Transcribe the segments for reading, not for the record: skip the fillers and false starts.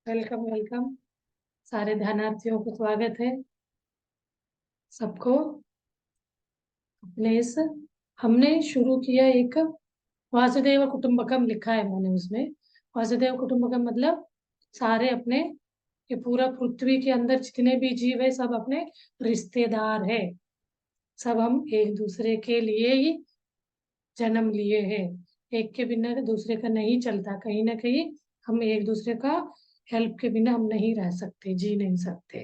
Welcome welcome. सारे ध्यानार्थियों को स्वागत है सबको। अपने इस हमने शुरू किया एक वासुदेव कुटुंबकम लिखा है मैंने उसमें। वासुदेव कुटुंबकम मतलब सारे अपने, ये पूरा पृथ्वी के अंदर जितने भी जीव है सब अपने रिश्तेदार है। सब हम एक दूसरे के लिए ही जन्म लिए हैं। एक के बिना दूसरे का नहीं चलता। कहीं ना कहीं हम एक दूसरे का हेल्प के बिना हम नहीं रह सकते, जी नहीं सकते।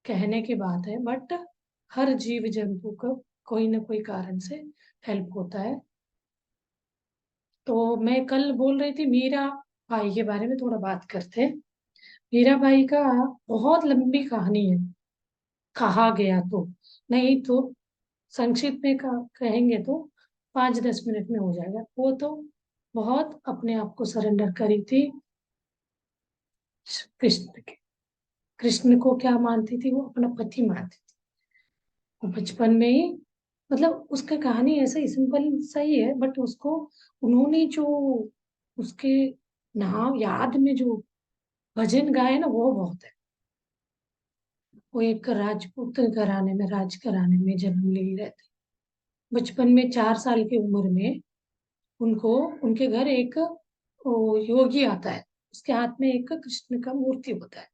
कहने की बात है, बट हर जीव जंतु को कोई ना कोई कारण से हेल्प होता है। तो मैं कल बोल रही थी मीरा बाई के बारे में थोड़ा बात करते हैं। मीरा बाई का बहुत लंबी कहानी है, कहा गया तो। नहीं तो संक्षिप्त में कहेंगे तो 5-10 मिनट में हो जाएगा। वो तो बहुत अपने आप को सरेंडर करी थी कृष्ण के। कृष्ण को क्या मानती थी? वो अपना पति मानती थी। वो बचपन में ही, मतलब उसका कहानी ऐसा ही सिंपल सा ही है, बट उसको उन्होंने जो उसके नाम याद में जो भजन गाए ना, वो बहुत है। वो एक राजपूत घराने में, राज घराने में जन्म ले रहते। बचपन में 4 साल की उम्र में उनको, उनके घर एक योगी आता है। उसके हाथ में एक कृष्ण का मूर्ति होता है।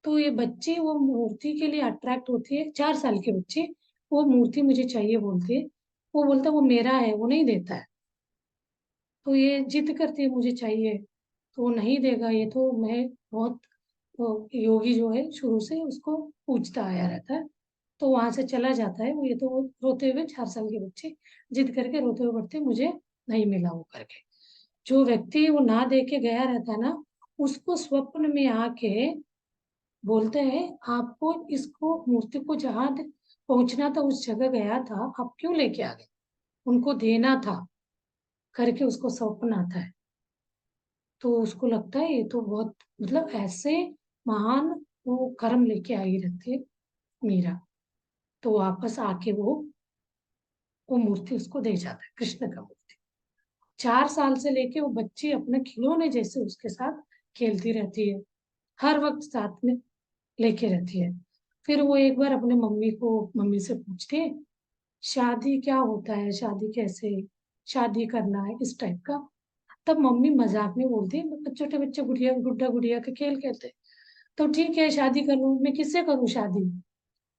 तो ये बच्ची वो मूर्ति के लिए अट्रैक्ट होती है। 4 साल के बच्चे, वो मूर्ति मुझे चाहिए बोलती है। वो बोलता है वो मेरा है, वो नहीं देता है। तो ये जिद करती है मुझे चाहिए, तो वो नहीं देगा। ये तो मैं बहुत, वो योगी जो है शुरू से उसको पूछता आया रहता है। तो वहां से चला जाता है वो। ये तो वो रोते हुए, 4 साल के बच्चे जिद करके रोते हुए बढ़ते, मुझे नहीं मिला वो करके। जो व्यक्ति वो ना दे के गया रहता है ना, उसको स्वप्न में आके बोलते हैं आपको इसको मूर्ति को जहां पहुंचना था उस जगह गया था, आप क्यों लेके आ गए? उनको देना था करके उसको स्वप्न आता है। तो उसको लगता है ये तो बहुत, मतलब ऐसे महान वो कर्म लेके आई रहती है मीरा। तो वापस आके वो मूर्ति उसको दे जाता है, कृष्ण का मूर्ति। 4 साल से लेके वो बच्ची अपने खिलौने जैसे उसके साथ खेलती रहती है, हर वक्त साथ में लेके रहती है। फिर वो एक बार अपने मम्मी से पूछती है शादी क्या होता है, शादी कैसे, शादी करना है इस टाइप का। तब मम्मी मजाक में बोलती है छोटे बच्चे गुड़िया गुड्डा गुड़िया के खेल खेलते, तो ठीक है शादी कर लूं, मैं किससे करूं शादी?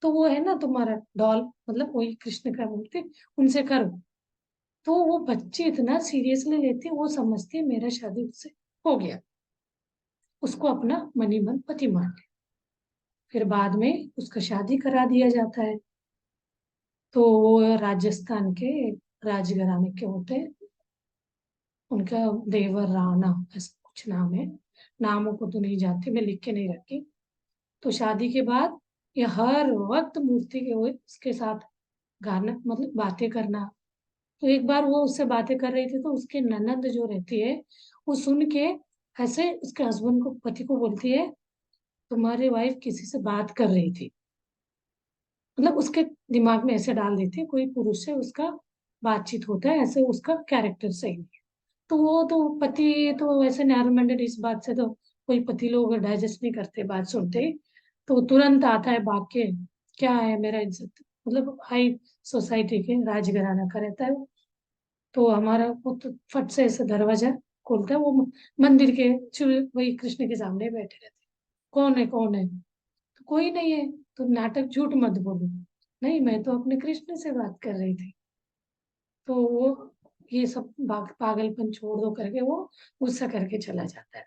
तो वो है ना तुम्हारा डॉल, मतलब वही कृष्ण का मूर्ति, उनसे करो। तो वो बच्ची इतना सीरियसली लेती है, वो समझती है मेरा शादी उससे हो गया, उसको अपना मनी मन पति मान लिया। फिर बाद में उसका शादी करा दिया जाता है। तो वो राजस्थान के राजघराने के होते हैं। उनका देवर राणा ऐसा कुछ नाम है। नामों को तो नहीं जानती, मैं लिख के नहीं रखी। तो शादी के बाद ये हर वक्त मूर्ति के वो उसके साथ गाना, मतलब बातें करना। तो एक बार वो उससे बातें कर रही थी, तो उसके ननद जो रहती है वो सुन के ऐसे उसके हस्बैंड को, पति को बोलती है तुम्हारी वाइफ किसी से बात कर रही थी। मतलब उसके दिमाग में ऐसे डाल देती है कोई पुरुष से उसका बातचीत होता है, ऐसे उसका कैरेक्टर सही नहीं है। तो वो तो पति तो वैसे नॉर्मल माइंडेड, इस बात से तो कोई पति लोग डाइजेस्ट नहीं करते बात सुनते ही। तो तुरंत आता है भाग के, क्या है मेरा इज्जत, मतलब हाई सोसाइटी के राजघराना का रहता है वो। तो हमारा वो तो फट से ऐसे दरवाजा खोलता है, वो मंदिर के वही कृष्ण के सामने बैठे रहते। कौन है कौन है? तो कोई नहीं है। तो नाटक झूठ मत बोलो। नहीं, मैं तो अपने कृष्ण से बात कर रही थी। तो वो ये सब पागलपन छोड़ दो करके वो गुस्सा करके चला जाता है।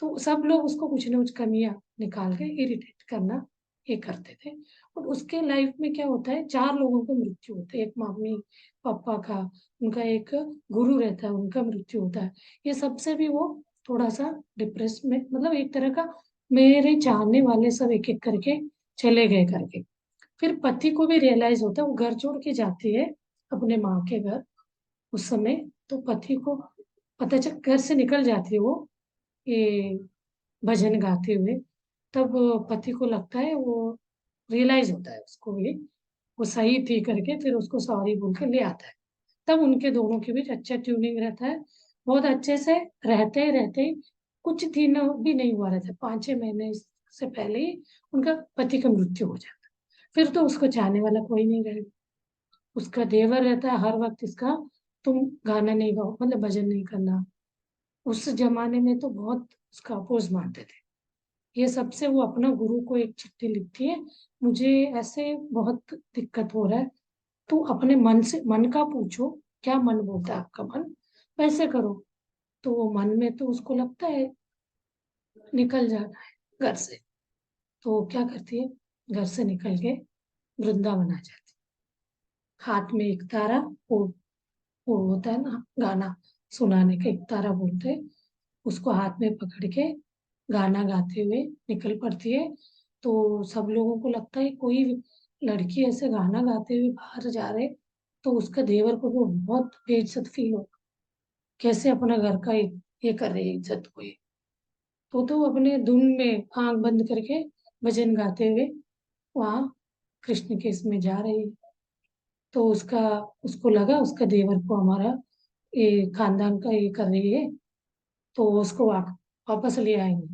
तो सब लोग उसको कुछ ना कुछ कमियां निकाल के इरिटेट करना ये करते थे। और उसके लाइफ में क्या होता है, 4 लोगों को मृत्यु होता है। एक मम्मी पापा का, उनका एक गुरु रहता है, उनका मृत्यु होता है। ये सबसे भी वो थोड़ा सा डिप्रेस में, मतलब एक तरह का मेरे चाहने वाले सब एक एक करके चले गए करके। फिर पति को भी रियलाइज होता है, वो घर छोड़ के जाती है अपने माँ के घर उस समय। तो पति को पता चल, घर से निकल जाती है वो ये भजन गाते हुए। तब पति को लगता है, वो रियलाइज होता है उसको ये वो सही थी करके, फिर उसको सॉरी बोल के ले आता है। तब उनके दोनों के बीच अच्छा ट्यूनिंग रहता है, बहुत अच्छे से रहते रहते कुछ दिन भी नहीं हुआ रहता, 5-6 महीने से पहले ही उनका पति का मृत्यु हो जाता। फिर तो उसको चाहने वाला कोई नहीं रहेगा। उसका देवर रहता है हर वक्त इसका, तुम गाना नहीं गाओ, मतलब भजन नहीं करना। उस जमाने में तो बहुत उसका अपोज मानते थे। ये सबसे वो अपना गुरु को एक चिट्ठी लिखती है, मुझे ऐसे बहुत दिक्कत हो रहा है, तो अपने मन से, मन का पूछो, क्या मन बोलता है आपका मन, वैसे करो। तो वो मन में तो उसको लगता है निकल जाना है घर से, तो वो क्या करती है, घर से निकल के वृंदावन आ जाती है। हाथ में एक तारा, वो होता है ना गाना सुनाने का, एक तारा बोलते हैं, उसको हाथ में पकड़ के गाना गाते हुए निकल पड़ती है। तो सब लोगों को लगता है कोई लड़की ऐसे गाना गाते हुए बाहर जा रहे, तो उसका देवर को तो बहुत बेइज्जत फील हो, कैसे अपना घर का ये कर रही है, इज्जत को ये। तो अपने धुन में आंख बंद करके भजन गाते हुए वहां कृष्ण के इसमें जा रही है। तो उसको लगा उसका देवर को हमारा ये खानदान का ये कर रही है, तो उसको वापस ले आएंगे,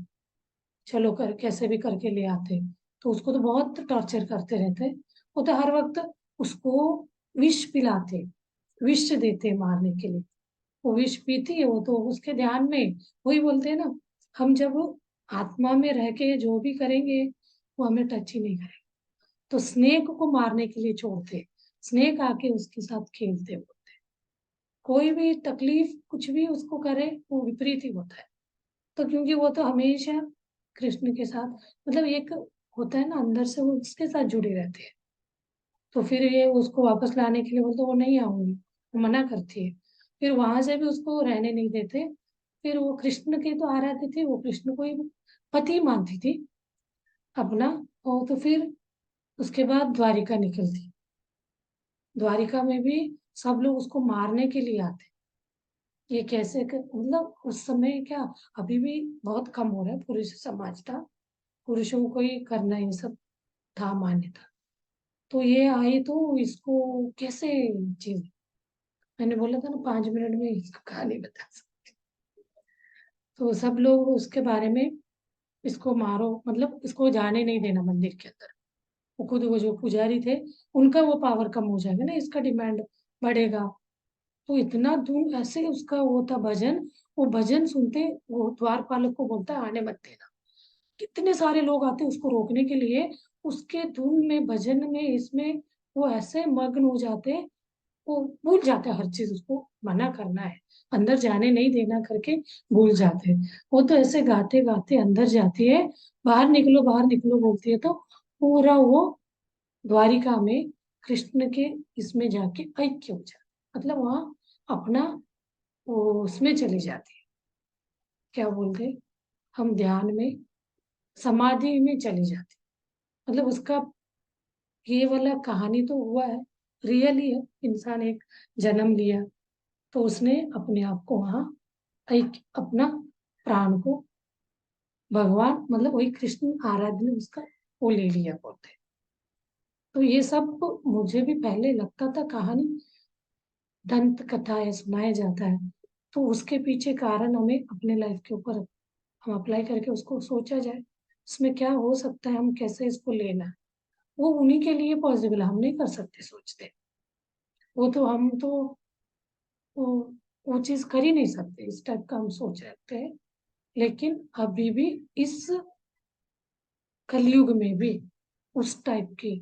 चलो कर कैसे भी करके ले आते। तो उसको तो बहुत टॉर्चर करते रहते, वो तो हर वक्त उसको विष पिलाते, विष देते मारने के लिए। वो विष पीती है, वो तो उसके ध्यान में, वही बोलते हैं ना, हम जब आत्मा में रह के जो भी करेंगे वो हमें टच ही नहीं करेगा। तो स्नेक को मारने के लिए छोड़ते, स्नेक आके उसके साथ खेलते बोलते, कोई भी तकलीफ कुछ भी उसको करे वो विपरीत ही होता है। तो क्योंकि वो तो हमेशा कृष्ण के साथ, मतलब एक होता है ना अंदर से, वो उसके साथ जुड़े रहते हैं। तो फिर ये उसको वापस लाने के लिए बोलते वो नहीं आऊंगी, वो मना करती है। फिर वहां से भी उसको रहने नहीं देते। फिर वो कृष्ण के तो आराध्य थी, वो कृष्ण को ही पति मानती थी अपना। और तो फिर उसके बाद द्वारिका निकलती, द्वारिका में भी सब लोग उसको मारने के लिए आते। ये कैसे मतलब उस समय क्या, अभी भी बहुत कम हो रहा है, पुरुष समाज था, पुरुषों को ही करना ये सब था, मान्यता। तो ये आई तो इसको कैसे चीज, मैंने बोला था ना 5 मिनट में इसका कहानी बता सकती। तो सब लोग उसके बारे में, इसको मारो, मतलब इसको जाने नहीं देना मंदिर के अंदर। वो खुद वो जो पुजारी थे, उनका वो पावर कम हो जाएगा ना, इसका डिमांड बढ़ेगा। तो इतना दूर ऐसे उसका वो था भजन, वो भजन सुनते वो द्वारपालक को बोलता है आने मत देना। कितने सारे लोग आते उसको रोकने के लिए, उसके धुन में भजन में इसमें वो ऐसे मग्न हो जाते, वो भूल जाते हर चीज, उसको मना करना है, अंदर जाने नहीं देना करके भूल जाते। वो तो ऐसे गाते गाते अंदर जाती है, बाहर निकलो बोलती है, तो पूरा वो द्वारिका में कृष्ण के इसमें जाके ऐक्य हो जाता, मतलब वहां अपना वो उसमें चली जाती है, क्या बोलते हैं, हम ध्यान में, समाधि में चली जाती, मतलब उसका ये वाला कहानी तो हुआ है, रियल ही है। इंसान एक जन्म लिया, तो उसने अपने आप को वहां एक अपना प्राण को भगवान, मतलब वही कृष्ण आराधना उसका वो ले लिया बोलते हैं। तो ये सब मुझे भी पहले लगता था कहानी, दंत कथा है, सुनाया जाता है, तो उसके पीछे कारण हमें अपने लाइफ के ऊपर हम अप्लाई करके उसको सोचा जाए, इसमें क्या हो सकता है, हम कैसे इसको लेना है। वो उन्हीं के लिए पॉसिबल है, हम नहीं कर सकते सोचते, वो तो हम तो वो वो चीज कर ही नहीं सकते, इस टाइप का हम सोच रखते हैं। लेकिन अभी भी इस कलयुग में भी उस टाइप के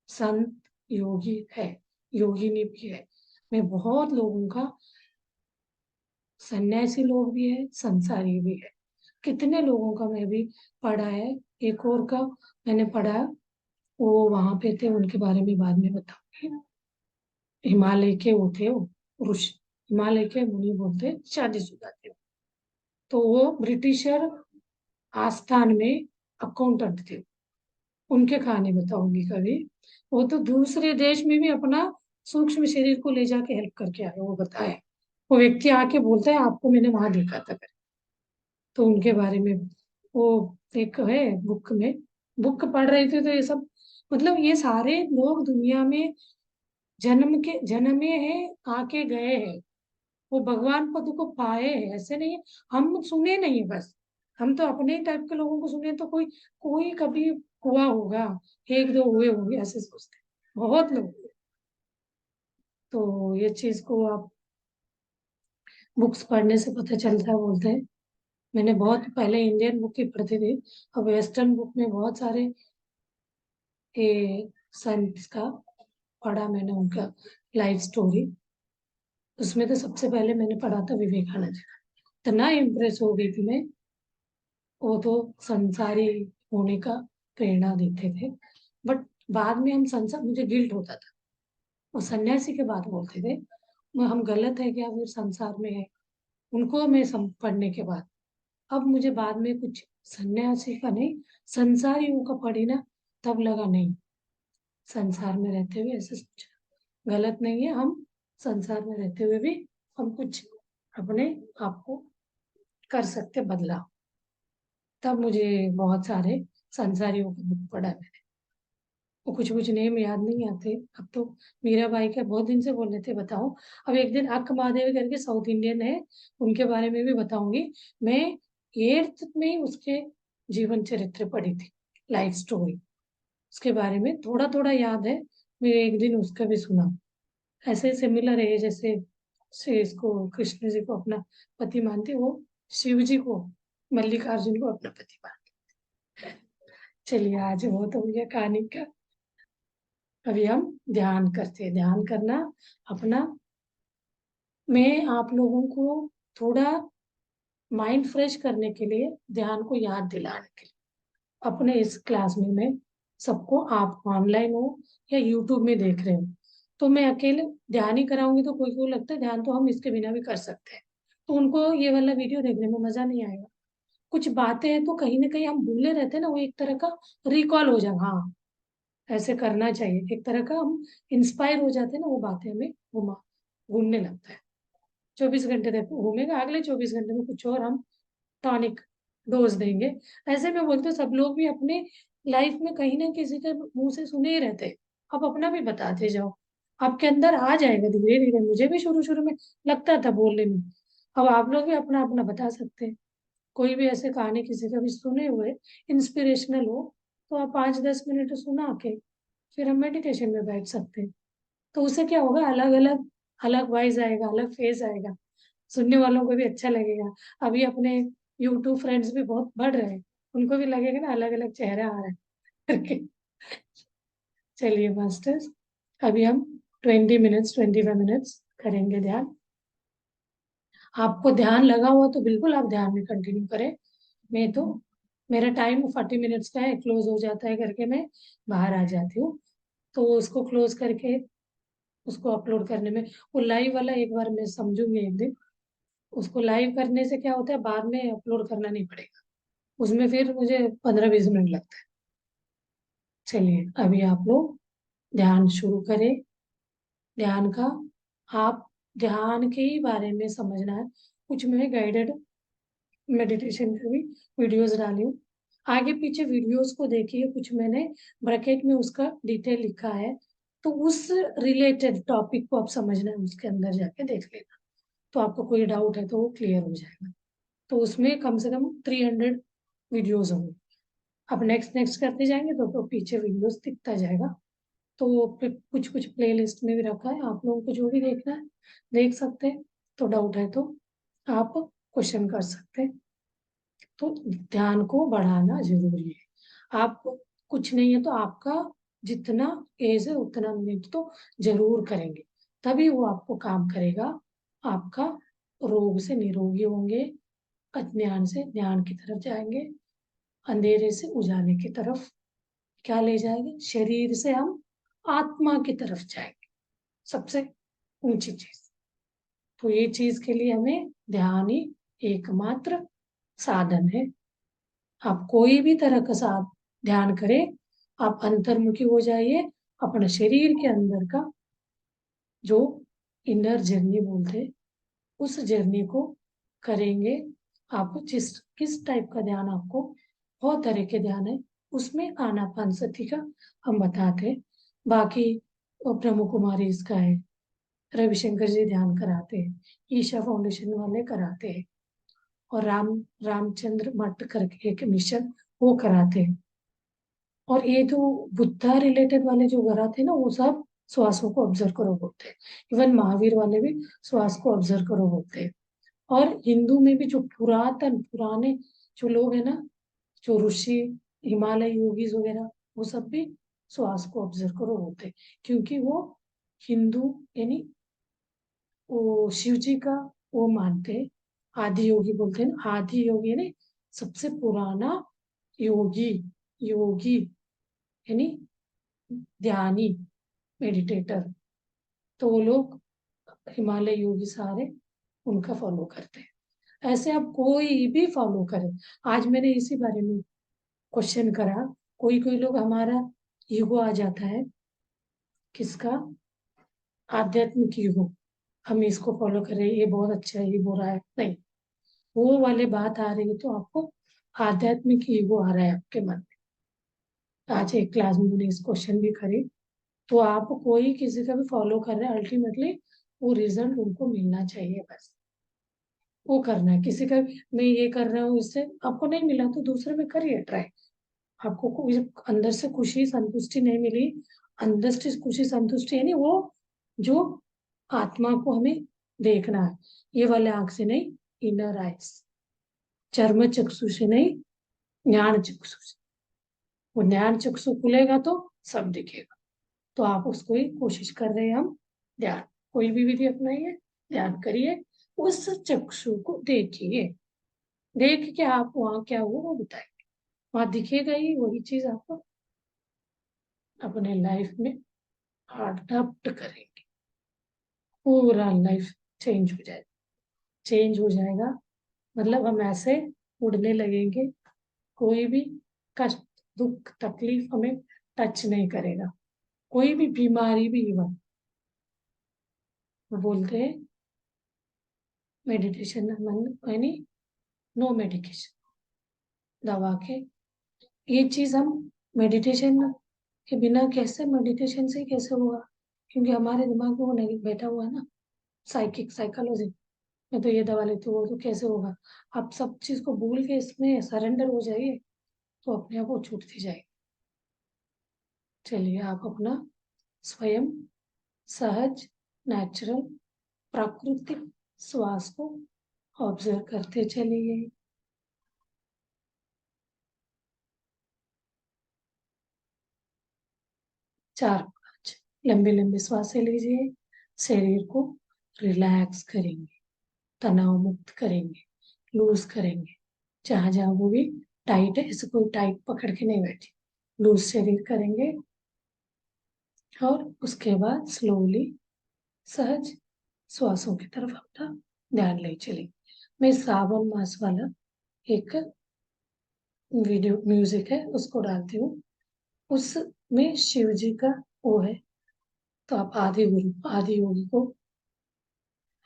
संत योगी है, योगिनी भी है। मैं बहुत लोगों का, सन्यासी लोग भी है, संसारी भी है, कितने लोगों का मैं भी पढ़ा है। एक और का मैंने पढ़ा, वो वहां पे थे, उनके बारे में बाद में बताऊंगी। हिमालय के वो थे, वो पुरुष, हिमालय के मुनि बोलते, शादीशुदा थे। तो वो ब्रिटिशर आस्थान में अकाउंटेंट थे, उनके कहानी बताऊंगी कभी। वो तो दूसरे देश में भी अपना सूक्ष्म शरीर को ले जाके हेल्प करके आए, वो बताए, वो व्यक्ति आके बोलता है आपको मैंने वहां देखा था करके। तो उनके बारे में वो एक है बुक में, बुक पढ़ रही थी, तो ये सब, मतलब ये सारे लोग दुनिया में जन्मे हैं, आके गए हैं, वो भगवान पद को पाए हैं, ऐसे नहीं है। हम सुने नहीं बस, हम तो अपने ही टाइप के लोगों को सुने, तो कोई कोई कभी हुआ होगा, एक दो हुए होंगे ऐसे सोचते हैं, बहुत लोग हुए। तो ये चीज को आप बुक्स पढ़ने से पता चलता है, बोलते हैं। मैंने बहुत पहले इंडियन बुक ही पढ़ती थी, अब वेस्टर्न बुक में बहुत सारे ये संत का पढ़ा मैंने, उनका लाइफ स्टोरी। उसमें तो सबसे पहले मैंने पढ़ा था विवेकानंद। इतना इम्प्रेस हो गई थी मैं, वो तो संसारी होने का प्रेरणा देते थे। बट बाद में हम संसार, मुझे गिल्ट होता था, वो सन्यासी के बाद बोलते थे हम गलत है क्या, फिर संसार में है। उनको मैं पढ़ने के बाद, अब मुझे बाद में कुछ सन्यासी का नहीं, संसारियों का पढ़ी ना, तब लगा नहीं, संसार में रहते हुए ऐसे सोचा गलत नहीं है। हम संसार में रहते हुए भी हम कुछ अपने आप को कर सकते बदलाव। तब मुझे बहुत सारे संसारियों का बुक पढ़ा मैंने। वो कुछ कुछ नेम याद नहीं आते अब तो। मीराबाई का बहुत दिन से बोल रहे थे बताओ, अब एक दिन अक्क महादेवी करके साउथ इंडियन है, उनके बारे में भी बताऊंगी। मैं 8th में ही उसके जीवन चरित्र पढ़ी थी, लाइफ स्टोरी, उसके बारे में थोड़ा थोड़ा याद है। मैं एक दिन उसका भी सुना। ऐसे सिमिलर है जैसे से इसको कृष्ण जी को अपना पति मानते, वो शिव जी को, मल्लिकार्जुन को अपना पति मानते। चलिए आज वो तो हो गया कहानी का। अभी हम ध्यान करते हैं। ध्यान करना अपना, मैं आप लोगों को थोड़ा माइंड फ्रेश करने के लिए, ध्यान को याद दिलाने के लिए अपने इस क्लास में मैं सबको, आप ऑनलाइन हो या यूट्यूब में देख रहे हो, तो मैं अकेले ध्यान ही कराऊंगी तो कोई को लगता है ध्यान तो हम इसके बिना भी कर सकते हैं, तो उनको ये वाला वीडियो देखने में मजा नहीं आएगा। कुछ बातें हैं तो कहीं ना कहीं हम भूले रहते हैं ना, वो एक तरह का रिकॉल हो जाए। हाँ, ऐसे करना चाहिए, एक तरह का हम इंस्पायर हो जाते हैं ना, वो बातें हमें घूमने लगता है। 24 घंटे तक घूमेगा, अगले 24 घंटे में कुछ और हम टॉनिक डोज देंगे। ऐसे में बोलते सब लोग भी अपने लाइफ में कहीं ना किसी के मुंह से सुने ही रहते हैं, आप अपना भी बताते जाओ, आपके अंदर आ जाएगा धीरे धीरे। मुझे भी शुरू शुरू में लगता था बोलने में, अब आप लोग भी अपना अपना बता सकते हैं। कोई भी ऐसे कहानी किसी का भी सुने हुए इंस्पिरेशनल हो, तो आप 5-10 मिनट सुना के फिर हम मेडिटेशन में बैठ सकते हैं। तो उससे क्या होगा, अलग अलग अलग वाइज आएगा, अलग फेज आएगा, सुनने वालों को भी अच्छा लगेगा। अभी अपने यूट्यूब फ्रेंड्स भी बहुत बढ़ रहे हैं, उनको भी लगेगा ना अलग अलग चेहरा आ रहा है करके। चलिए मास्टर्स, अभी हम 20 मिनट्स 25 मिनट्स करेंगे ध्यान। आपको ध्यान लगा हुआ तो बिल्कुल आप ध्यान में कंटिन्यू करें। मैं तो, मेरा टाइम 40 मिनट्स का है, क्लोज हो जाता है करके मैं बाहर आ जाती हूँ। तो उसको क्लोज करके उसको अपलोड करने में, वो लाइव वाला एक बार मैं समझूंगी एक दिन। उसको लाइव करने से क्या होता है, बाद में अपलोड करना नहीं पड़ेगा, उसमें फिर मुझे 15-20 मिनट लगता है। चलिए अभी आप लोग ध्यान शुरू करें। ध्यान का, आप ध्यान के ही बारे में समझना है, कुछ मैं गाइडेड मेडिटेशन की भी वीडियोस डाली हूँ, आगे पीछे वीडियोस को देखिए, कुछ मैंने ब्रैकेट में उसका डिटेल लिखा है, तो उस रिलेटेड टॉपिक को आप समझना है, उसके अंदर जाके देख लेना, तो आपको कोई डाउट है तो वो क्लियर हो जाएगा। तो उसमें कम से कम 300 वीडियोस होंगे। अब नेक्स्ट नेक्स्ट करते जाएंगे तो पीछे वीडियोस दिखता जाएगा। तो कुछ कुछ प्ले लिस्ट में भी रखा है, आप लोगों को जो भी देखना है देख सकते हैं। तो डाउट है तो आप क्वेश्चन कर सकते हैं। तो ध्यान को बढ़ाना जरूरी है। आप कुछ नहीं है तो आपका जितना एज है उतना मिनट तो जरूर करेंगे, तभी वो आपको काम करेगा। आपका रोग से निरोगी होंगे, अज्ञान से ज्ञान की तरफ जाएंगे, अंधेरे से उजाले की तरफ क्या ले जाएंगे, शरीर से हम आत्मा की तरफ जाएंगे, सबसे ऊंची चीज। तो ये चीज के लिए हमें ध्यान ही एकमात्र साधन है। आप कोई भी तरह का साथ ध्यान करें, आप अंतर्मुखी हो जाइए, अपने शरीर के अंदर का जो इनर जर्नी बोलते हैं, उस जर्नी को करेंगे। आपको जिस किस टाइप का ध्यान, आपको बहुत तरह के ध्यान है, उसमें आनापान सति का हम बताते हैं। बाकी और ब्रह्म कुमारी इसका है, रविशंकर जी ध्यान कराते हैं, ईशा फाउंडेशन वाले कराते हैं, और रामचंद्र मठ करके एक मिशन वो कराते हैं। और ये जो बुद्धा रिलेटेड वाले जो कराते हैं ना, वो सब श्वासों को ऑब्जर्व करो बोलते हैं। इवन महावीर वाले भी श्वास को ऑब्जर्व करो बोलते हैं। और हिंदू में भी जो पुराने जो लोग हैं ना, जो ऋषि, हिमालय योगीज वगैरह, वो सब भी श्वास को ऑब्जर्व करो बोलते हैं, क्योंकि वो हिंदू यानी वो शिव जी का वो मानते हैं। आदि योगी बोलते हैं ना, आदि योगी यानी सबसे पुराना योगी, योगी यानी ध्यानी, मेडिटेटर। तो वो लोग हिमालय योगी सारे उनका फॉलो करते हैं। ऐसे आप कोई भी फॉलो करें। आज मैंने इसी बारे में क्वेश्चन करा, कोई कोई लोग हमारा ईगो आ जाता है, किसका, आध्यात्मिक ईगो, हम इसको फॉलो करें, ये बहुत अच्छा है, ये बुरा है, नहीं। वो वाले बात आ रही है तो आपको आध्यात्मिक ईगो आ रहा है आपके मन में। आज एक क्लास में मैंने इस क्वेश्चन भी करी। तो आप कोई किसी का भी फॉलो कर रहे हैं, अल्टीमेटली वो रिजल्ट उनको मिलना चाहिए, बस वो करना है। किसी का मैं ये कर रहा हूँ, इससे आपको नहीं मिला तो दूसरे में करिए ट्राई। आपको कोई अंदर से खुशी संतुष्टि नहीं मिली, अंदर से खुशी संतुष्टि यानी वो जो आत्मा को हमें देखना है, ये वाले आंख से नहीं, इनर आइज, चर्म चक्षु से नहीं, ज्ञान चक्षु से। वो ज्ञान चक्षु खुलेगा तो सब दिखेगा। तो आप उसको ही कोशिश कर रहे हैं हम, ध्यान, कोई भी विधि अपनाइए, ध्यान करिए, उस चक्षु को देखिए, देख के आप वहां क्या हुआ वो बताएंगे, वहां दिखेगा ही वही चीज, आपको अपने लाइफ में अडॉप्ट करेंगे, पूरा लाइफ चेंज हो जाएगा, चेंज हो जाएगा। मतलब हम ऐसे उड़ने लगेंगे, कोई भी कष्ट, दुख, तकलीफ हमें टच नहीं करेगा, कोई भी बीमारी भी। इवन बोलते हैं मेडिटेशन यानी नो मेडिकेशन, दवा के, ये चीज हम मेडिटेशन के बिना कैसे, मेडिटेशन से कैसे होगा, क्योंकि हमारे दिमाग में वो नहीं बैठा हुआ है ना, साइकोलॉजी में। तो ये दवा लेते हो तो कैसे होगा। आप सब चीज को भूल के इसमें सरेंडर हो जाइए, तो अपने आप वो छूटती जाएगी। चलिए आप अपना स्वयं सहज, नेचुरल, प्राकृतिक श्वास को ऑब्जर्व करते चलिए। 4-5 लंबी लंबी सांसें लीजिए, शरीर को रिलैक्स करेंगे, तनाव मुक्त करेंगे, लूज करेंगे। जहां जहां वो भी टाइट है, इसे कोई टाइट पकड़ के नहीं बैठे, लूज शरीर करेंगे। और उसके बाद स्लोली सहज श्वासों की तरफ अपना ध्यान ले चलेंगे। मैं श्रावण मास वाला एक वीडियो म्यूजिक है उसको डालती हूँ, उसमें शिव जी का वो है। तो आप आदि योगी को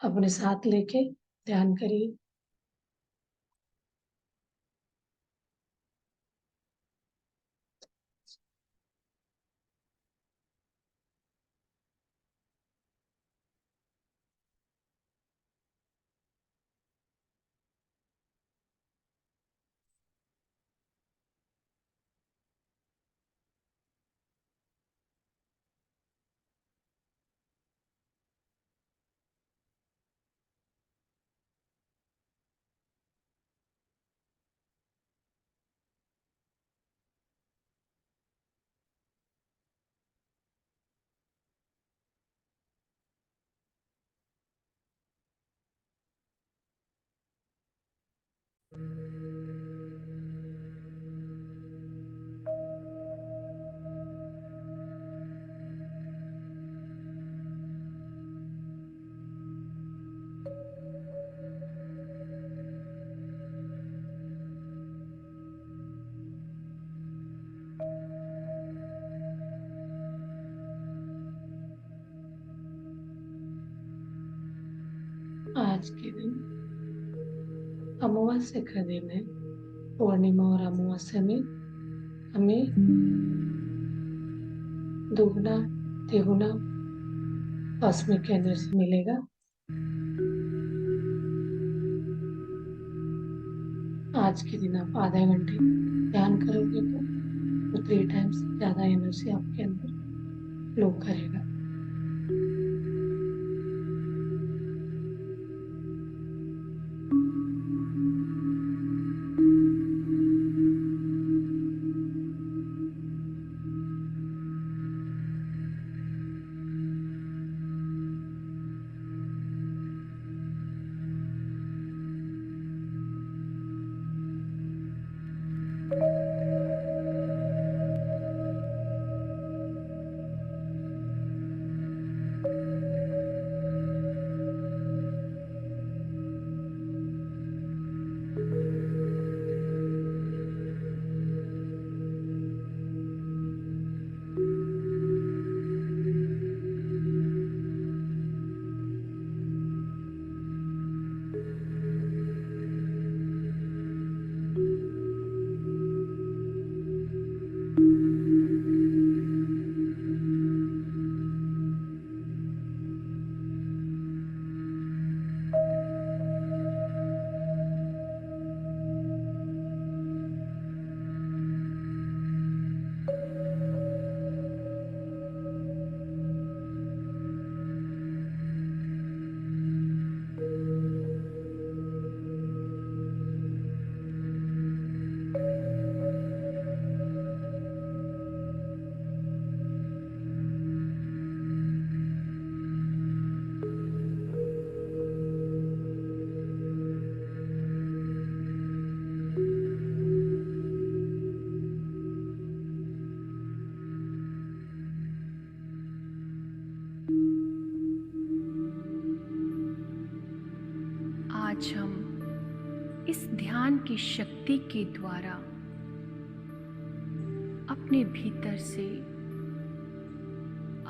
अपने साथ लेके ध्यान करिए। आज के दिन अमावस्या का दिन है। पूर्णिमा और अमावस्या में हमें दुगना तिगुना कॉस्मिक एनर्जी मिलेगा। आज के दिन आप आधे घंटे ध्यान करोगे तो 3 टाइम्स ज्यादा एनर्जी आपके अंदर फ्लो करेगा। आज हम इस ध्यान की शक्ति के द्वारा अपने भीतर से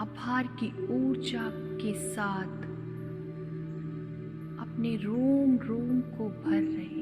आभार की ऊर्जा के साथ अपने रोम रोम को भर रहे हैं।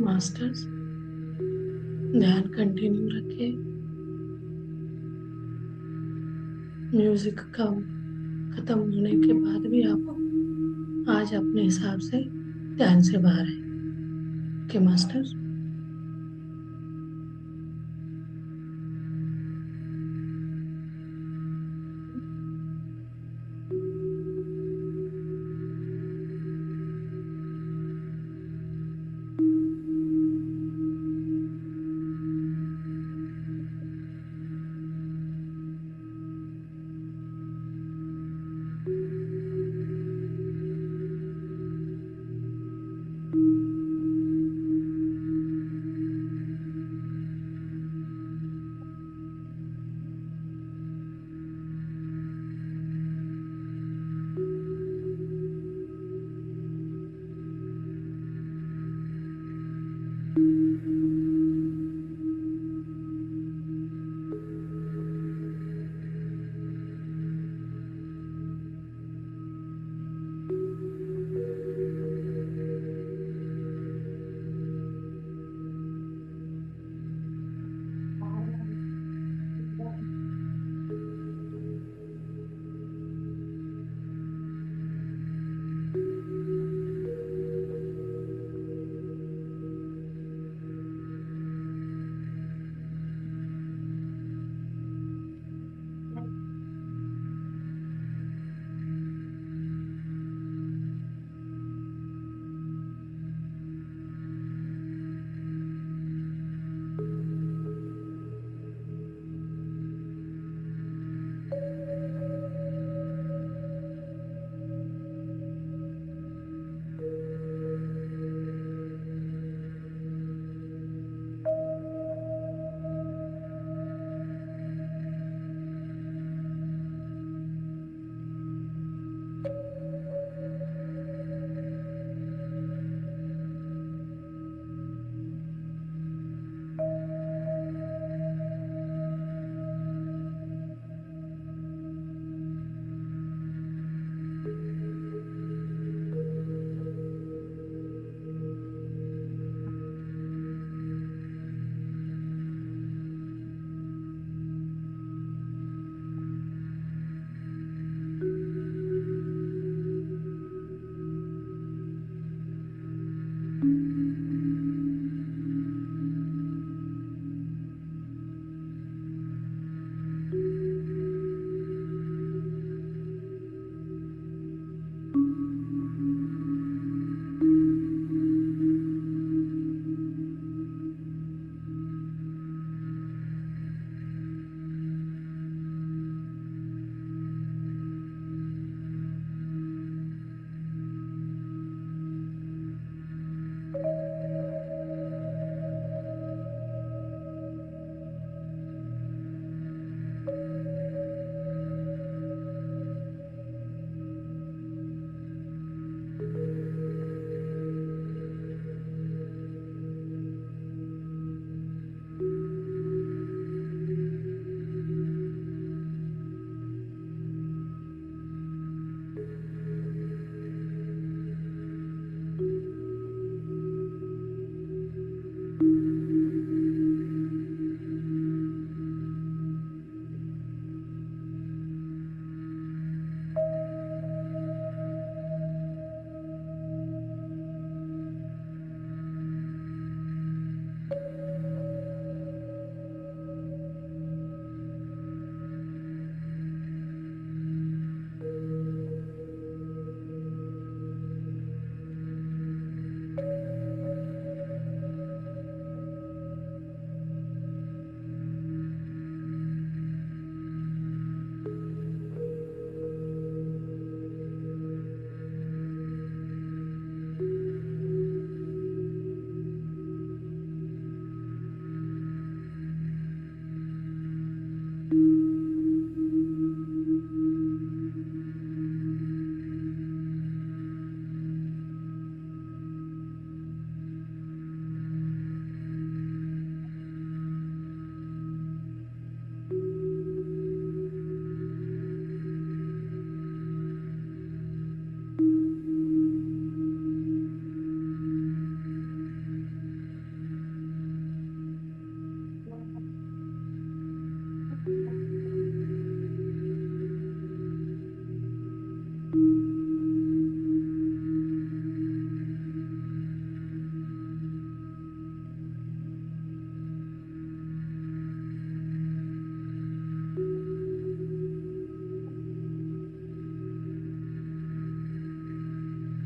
मास्टर्स, ध्यान कंटिन्यू रखिए। म्यूजिक का खत्म होने के बाद भी आप आज अपने हिसाब से ध्यान से बाहर है। Okay masters.